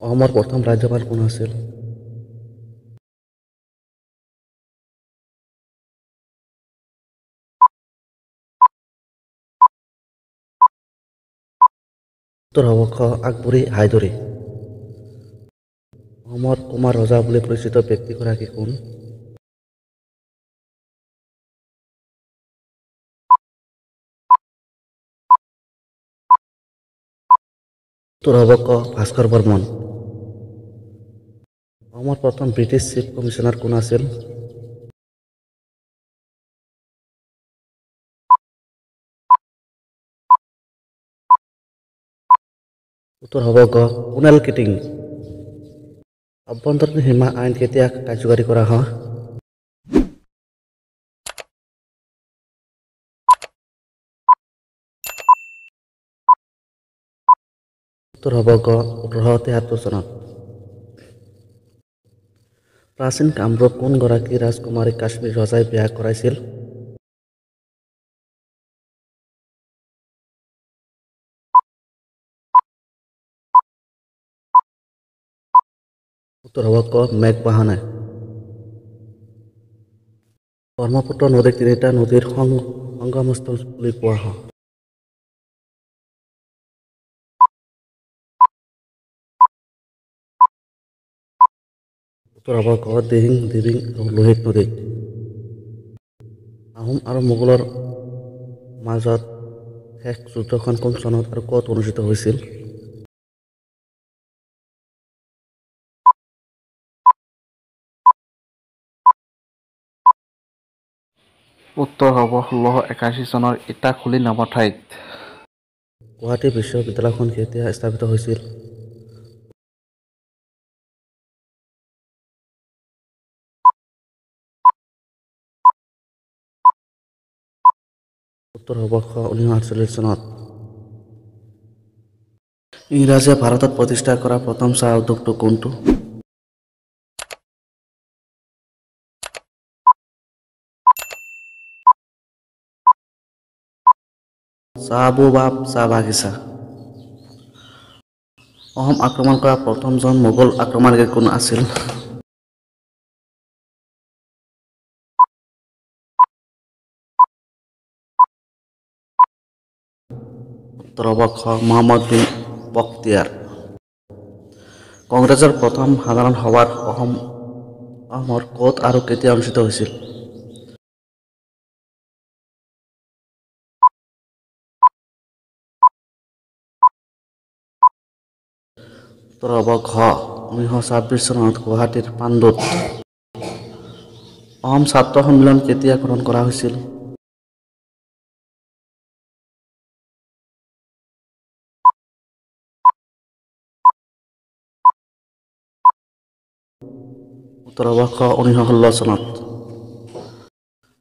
অসমৰ প্ৰথম ৰাজ্যপাল কোন আছিল? উত্তৰ হ'ব খ আকবৰী হাইদৰি। অসমৰ কুমাৰ ৰজা বুলি পৰিচিত ব্যক্তিগৰাকী কোন? উত্তৰ হ'ব ক ভাস্কৰ বৰ্মন। অসমৰ প্ৰথম ব্ৰিটিছ চিফ কমিছনাৰ কোন আছিল? উত্তৰ হ'ব গ কুণাল কিটিং। আভ্যন্তৰীণ সীমা আইন কেতিয়া কাৰ্যকৰী কৰা হয়? উত্তৰ হ'ব গ 1873 চনত। প্ৰাচীন কামৰূপ কোন গৰাকী ৰাজকুমাৰীক কাশ্মীৰ ৰজাই বিয়া কৰাইছিল? উত্তৰ হ'ব ক মেঘবাহানে। ব্ৰহ্মপুত্ৰ নদীক তিনিটা নদীৰ সংগমস্থল বুলি কোৱা হয়। উত্তৰ হ'ব ক দিহিং দিহিং আৰু লোহিত নদীত। আহোম আৰু মোগলৰ মাজত শেষ যুদ্ধখন কোন চনত আৰু ক'ত অনুষ্ঠিত হৈছিল? উত্তৰ হ'ব 1681 চনৰ ইটাখুলি নামৰ ঠাইত। গুৱাহাটী বিশ্ববিদ্যালয়খন কেতিয়া স্থাপিত হৈছিল? উত্তৰ হ'ব খ 1948 চনত। ইংৰাজে ভাৰতত প্ৰতিষ্ঠা কৰা প্ৰথম চাহ উদ্যোগটো কোনটো? চাহাবুবাব চাহ বাগিচা। অসম আক্ৰমণ কৰা প্ৰথমজন মোগল আক্ৰমণকাৰী কোন আছিল? উত্তৰ হ'ব খ মহম্মদ বিন বখতিয়াৰ। কংগ্ৰেছৰ প্ৰথম সাধাৰণ সভা অসমৰ ক'ত আৰু কেতিয়া অনুষ্ঠিত হৈছিল? উত্তৰ হ'ব ঘ 1926 চনত গুৱাহাটীৰ পাণ্ডুত। অসম ছাত্ৰ সন্মিলন কেতিয়া গঠন কৰা হৈছিল? উত্তৰ হ'ব খ 1916 চনত।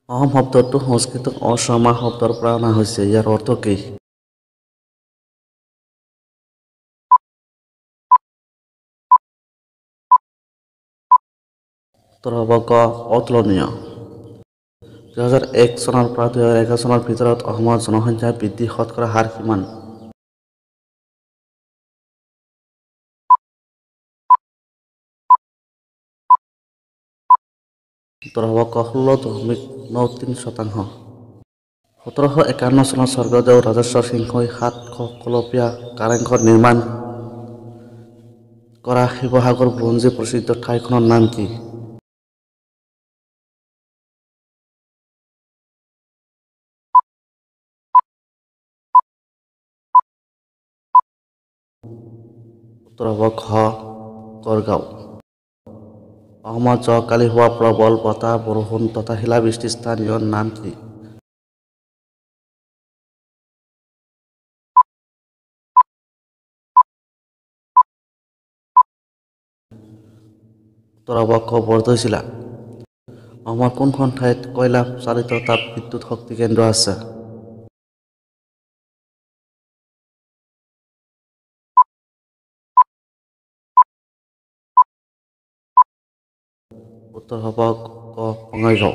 অসম শব্দটো সংস্কৃত অসমা শব্দৰ পৰা অনা হৈছে, ইয়াৰ অৰ্থ কি? উত্তৰ হ'ব ক অতুলনীয়। 2001 চনৰ পৰা 2011 চনৰ ভিতৰত অসমৰ জনসংখ্যা বৃদ্ধি শতকৰা হাৰ কিমান? উত্তৰ হ'ব ক 16.93%। 1751 চনত স্বৰ্গদেউ ৰাজেশ্বৰ সিংহই 7কলপীয়া কাৰেংঘৰ নিৰ্মাণ কৰা শিৱসাগৰ বুৰঞ্জী প্ৰসিদ্ধ ঠাইখনৰ নাম কি? উত্তৰ হ'ব ঘ গড়গাঁও। অসমত যোৱাকালি হোৱা প্ৰবল বতাহ বৰষুণ তথা শিলাবৃষ্টিৰ স্থানীয় নাম কি? উত্তৰ হ'ব খ বৰদৈচিলা। অসমৰ কোনখন ঠাইত কয়লা চালিত তাপ বিদ্যুৎ শক্তি কেন্দ্ৰ আছে? উত্তৰ হ'ব ক বঙাইগাঁও।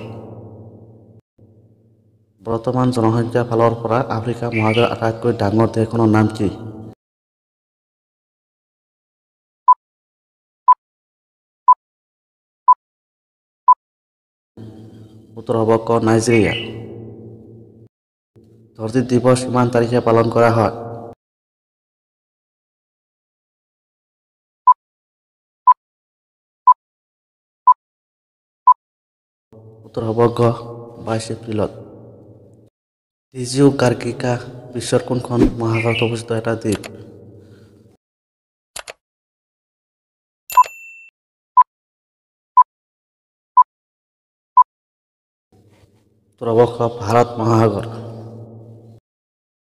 বৰ্তমান জনসংখ্যাৰ ফালৰ পৰা আফ্ৰিকা মহাদেশৰ আটাইতকৈ ডাঙৰ দেশখনৰ নাম কি? উত্তৰ হ'ব ক নাইজেৰিয়া। ধৰতী দিৱস কিমান তাৰিখে পালন কৰা হয়? উত্তৰ হ'ব গ 22 এপ্ৰিলত। টিজিউকাৰ্কিকা বিশ্বৰ কোনখন মহাসাগৰত অৱস্থিত এটা দ্বীপ? উত্তৰ হ'ব খ ভাৰত মহাসাগৰ।